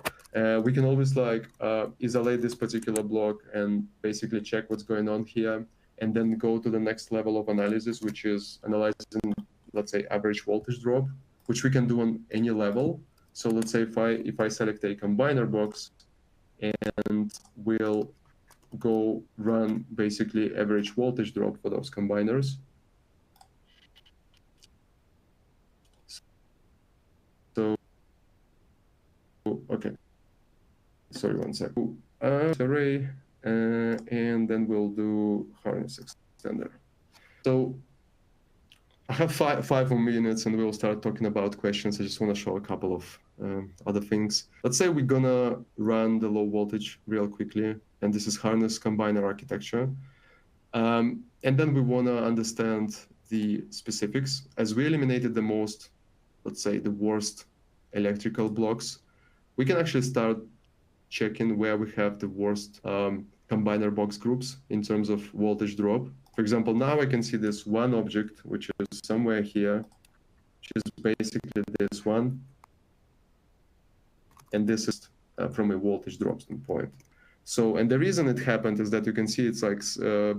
We can always isolate this particular block and basically check what's going on here, and then go to the next level of analysis, which is analyzing, let's say, average voltage drop, which we can do on any level. So let's say if I select a combiner box and we'll go run basically average voltage drop for those combiners. So, okay, sorry, one sec. Array, and then we'll do harness extender. So I have five more minutes and we'll start talking about questions. I just want to show a couple of other things. Let's say we're gonna run the low voltage real quickly, and this is harness combiner architecture. And then we want to understand the specifics. As we eliminated the most, let's say, the worst electrical blocks, we can actually start checking where we have the worst combiner box groups in terms of voltage drop. For example, now I can see this one object, which is somewhere here, which is basically this one. And this is from a voltage drop standpoint. So, and the reason it happened is that you can see it's like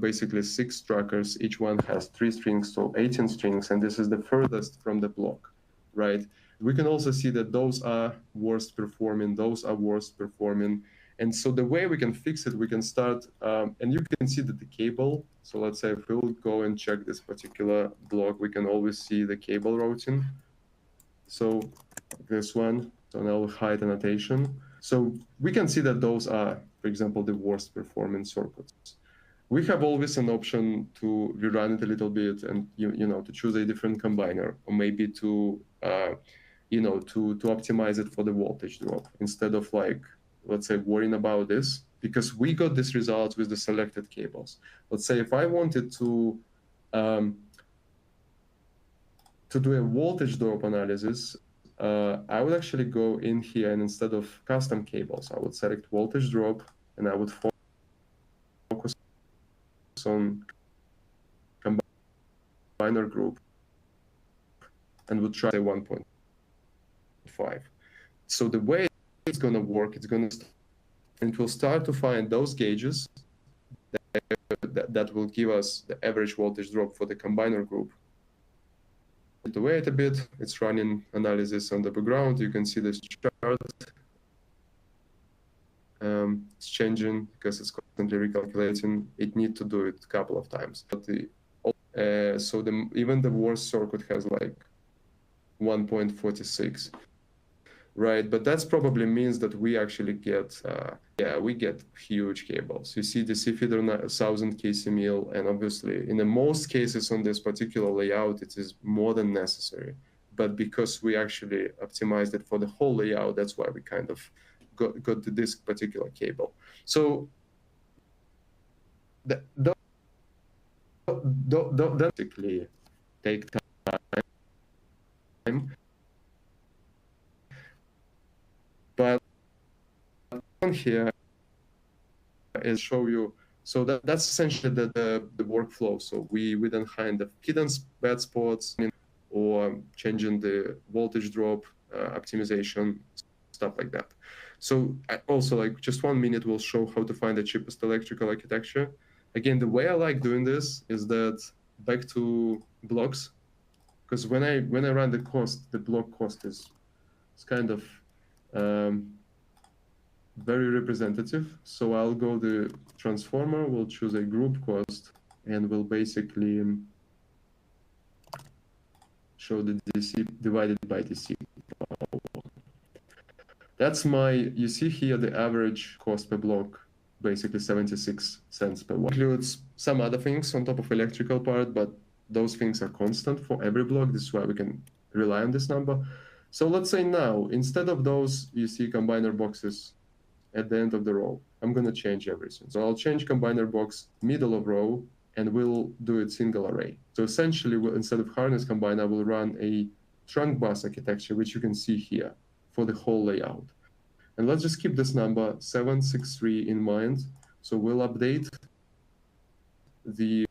basically 6 trackers. Each one has 3 strings, so 18 strings, and this is the furthest from the block, right? We can also see that those are worst performing, those are worst performing. And so the way we can fix it, we can start, and you can see that the cable, so let's say if we'll go and check this particular block, we can always see the cable routing. So this one, so now height annotation. So we can see that those are, for example, the worst performing circuits. We have always an option to rerun it a little bit and, to choose a different combiner, or maybe to, to optimize it for the voltage drop instead of let's say, worrying about this, because we got these results with the selected cables. Let's say if I wanted to do a voltage drop analysis, I would actually go in here, and instead of custom cables, I would select voltage drop, and I would focus on combiner group, and would try 1.5. So the way it's going to work, it will start to find those gauges that will give us the average voltage drop for the combiner group. To wait a bit, it's running analysis on the background. You can see this chart. It's changing because it's constantly recalculating. It needs to do it a couple of times. But even the worst circuit has 1.46. Right, but that probably means that we actually get, we get huge cables. You see the DC feeder 1000 kc mil, and obviously in the most cases on this particular layout, it is more than necessary. But because we actually optimized it for the whole layout, that's why we kind of got to this particular cable. So that basically take time. But on here is show you, so that's essentially the workflow. So we then find the hidden bad spots or changing the voltage drop, optimization, stuff like that. So I also just 1 minute will show how to find the cheapest electrical architecture. Again, the way I like doing this is that back to blocks, because when I run the cost, the block cost is kind of very representative. So I'll go the transformer, we'll choose a group cost, and we'll basically show the DC divided by DC. That's my, you see here the average cost per block, basically 76 cents per watt. Includes some other things on top of electrical part, but those things are constant for every block. This is why we can rely on this number. So let's say now, instead of those, you see combiner boxes at the end of the row, I'm going to change everything. So I'll change combiner box middle of row, and we'll do it single array. So essentially, instead of harness combiner, we'll run a trunk bus architecture, which you can see here for the whole layout. And let's just keep this number 763 in mind. So we'll update the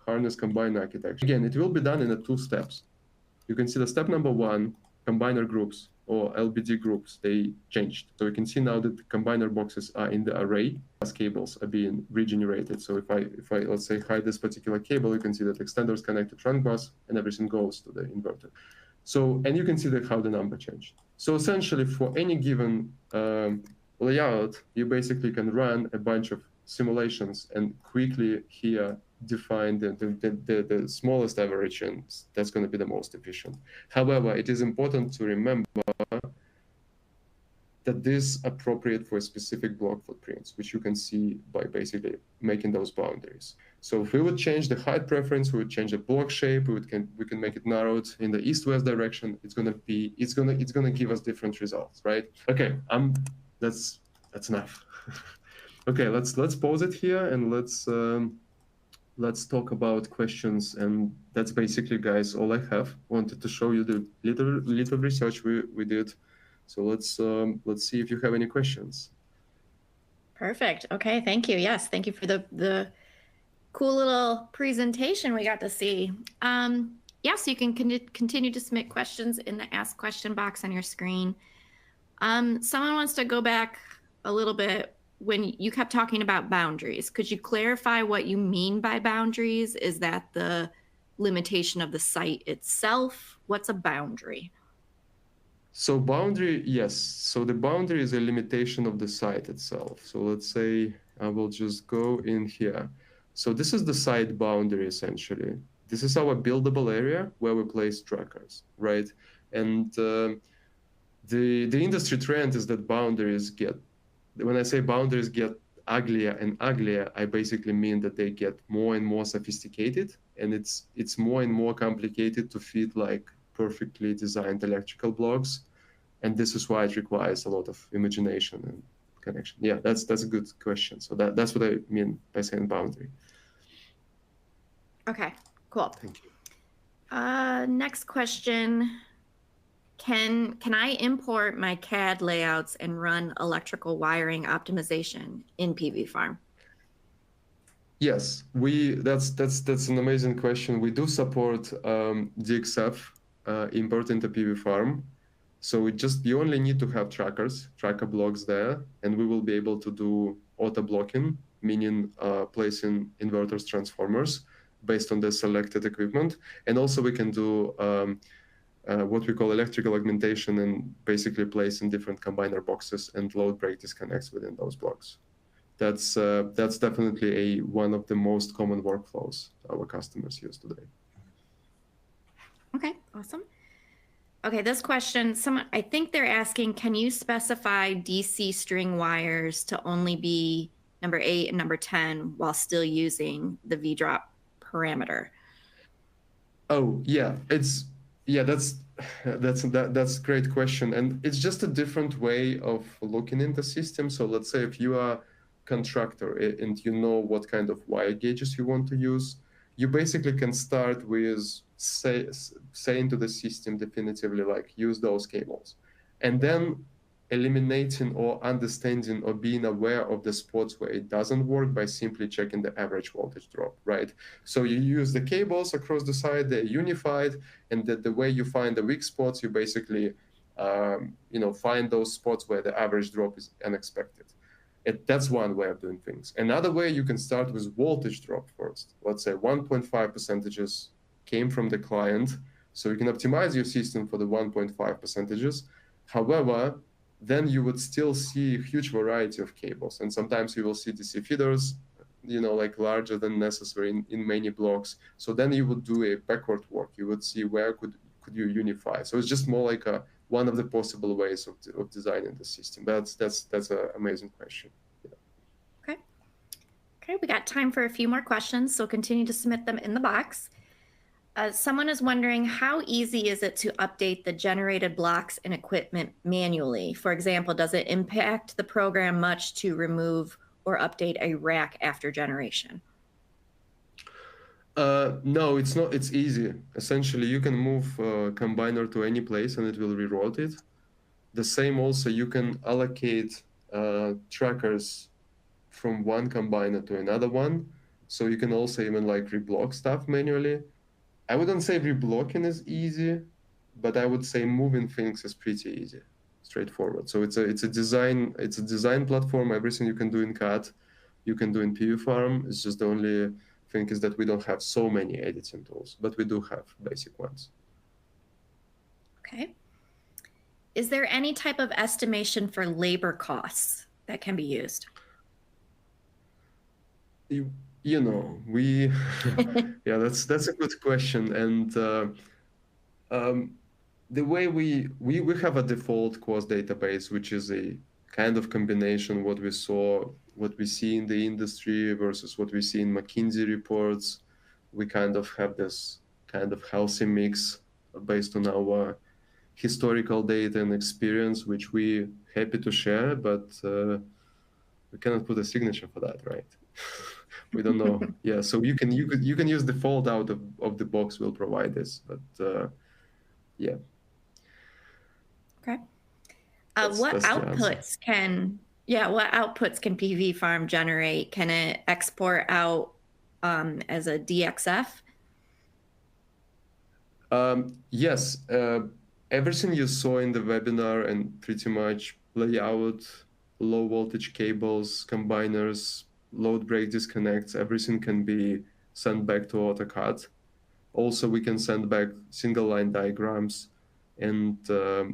harness combiner architecture. Again, it will be done in 2 steps. You can see the step number 1, combiner groups or LBD groups, they changed. So you can see now that the combiner boxes are in the array, as cables are being regenerated. So if I let's say hide this particular cable, you can see that extenders connect to trunk bus and everything goes to the inverter. So, and you can see how the number changed. So essentially for any given layout, you basically can run a bunch of simulations and quickly here define the smallest average, and that's going to be the most efficient. However, it is important to remember that this is appropriate for a specific block footprints, which you can see by basically making those boundaries. So if we would change the height preference, we would change the block shape, we can make it narrowed in the east-west direction. It's gonna give us different results, right? Okay, that's enough. Okay, let's pause it here and let's talk about questions. And that's basically, guys, all I have. Wanted to show you the little research we did. So let's see if you have any questions. Perfect. Okay, thank you. Yes, thank you for the cool little presentation we got to see. Yeah, so you can continue to submit questions in the Ask Question box on your screen. Someone wants to go back a little bit when you kept talking about boundaries. Could you clarify what you mean by boundaries? Is that the limitation of the site itself? What's a boundary? So boundary, yes. So the boundary is a limitation of the site itself. So let's say I will just go in here. So this is the site boundary, essentially. This is our buildable area where we place trackers, right? And the industry trend is that boundaries get, when I say boundaries get uglier and uglier, I basically mean that they get more and more sophisticated, and it's more and more complicated to fit like perfectly designed electrical blocks. And this is why it requires a lot of imagination and connection. Yeah, that's a good question. So that's what I mean by saying boundary. Okay, cool. Thank you. Next question. Can I import my CAD layouts and run electrical wiring optimization in PVFARM? Yes, that's an amazing question. We do support DXF import into PVFARM. So you only need to have tracker blocks there, and we will be able to do auto blocking, meaning placing inverters, transformers based on the selected equipment. And also we can do what we call electrical augmentation and basically placing different combiner boxes and load break disconnects within those blocks. That's definitely one of the most common workflows our customers use today. Okay, awesome. Okay, this question, I think they're asking, can you specify DC string wires to only be number 8 and number 10 while still using the V-drop parameter? Oh, yeah, that's a great question. And it's just a different way of looking in the system. So let's say if you are a contractor and you know what kind of wire gauges you want to use, you basically can start with saying to the system definitively, like, use those cables, and then eliminating or understanding or being aware of the spots where it doesn't work by simply checking the average voltage drop, right? So you use the cables across the side, they're unified, and the way you find the weak spots, you basically find those spots where the average drop is unexpected. That's one way of doing things. Another way, you can start with voltage drop first. Let's say 1.5 percentages came from the client. So you can optimize your system for the 1.5 percentages. However, then you would still see a huge variety of cables. And sometimes you will see DC feeders, like larger than necessary in many blocks. So then you would do a backward work. You would see where could you unify. So it's just more like one of the possible ways of designing the system. That's an amazing question. Yeah. Okay, we got time for a few more questions, so continue to submit them in the box. Someone is wondering, how easy is it to update the generated blocks and equipment manually? For example, does it impact the program much to remove or update a rack after generation? No, it's not. It's easy. Essentially, you can move combiner to any place and it will reroute it. The same also, you can allocate trackers from one combiner to another one. So you can also even like reblock stuff manually. I wouldn't say reblocking is easy, but I would say moving things is pretty easy, straightforward. So it's a design platform. Everything you can do in CAD, you can do in PVFARM. It's just the only thing is that we don't have so many editing tools, but we do have basic ones. Okay. Is there any type of estimation for labor costs that can be used? Yeah, that's a good question. And the way we have a default cost database, which is a kind of combination what we see in the industry versus what we see in McKinsey reports. We kind of have this kind of healthy mix based on our historical data and experience, which we're happy to share, but we cannot put a signature for that, right? We don't know. Yeah, so you can use default out of the box. We'll provide this, but yeah. Okay. What outputs can PVFARM generate? Can it export out as a DXF? Yes. Everything you saw in the webinar and pretty much layout, low voltage cables, combiners, load break disconnects, everything can be sent back to AutoCAD. Also, we can send back single line diagrams, and the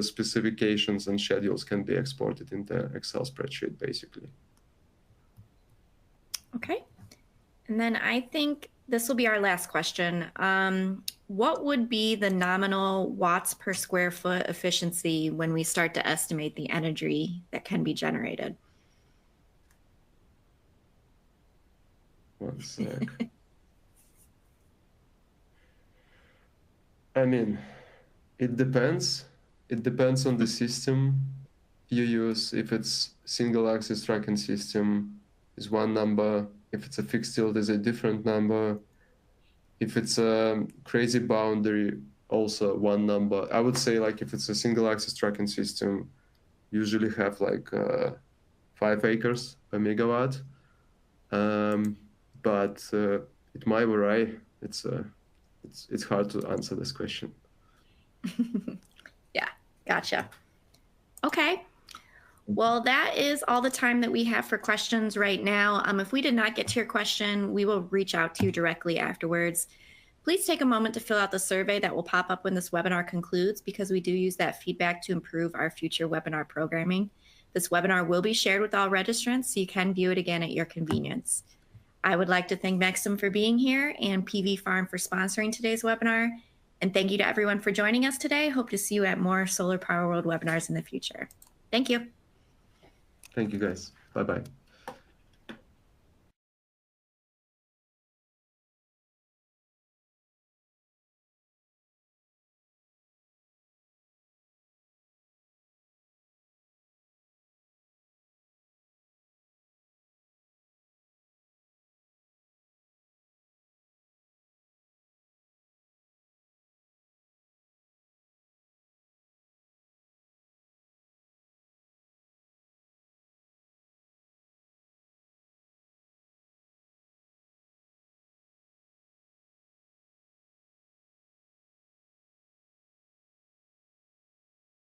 specifications and schedules can be exported in the Excel spreadsheet, basically. Okay. And then I think this will be our last question. What would be the nominal watts per square foot efficiency when we start to estimate the energy that can be generated? One sec. I mean, it depends. It depends on the system you use. If it's single axis tracking system, is one number. If it's a fixed tilt, is a different number. If it's a crazy boundary, also one number. I would say like if it's a single axis tracking system, usually have like 5 acres per megawatt. But it might vary. It's hard to answer this question. Yeah, gotcha. Okay. Well, that is all the time that we have for questions right now. If we did not get to your question, we will reach out to you directly afterwards. Please take a moment to fill out the survey that will pop up when this webinar concludes, because we do use that feedback to improve our future webinar programming. This webinar will be shared with all registrants, so you can view it again at your convenience. I would like to thank Maxim for being here and PVFARM for sponsoring today's webinar. And thank you to everyone for joining us today. Hope to see you at more Solar Power World webinars in the future. Thank you. Thank you, guys. Bye-bye.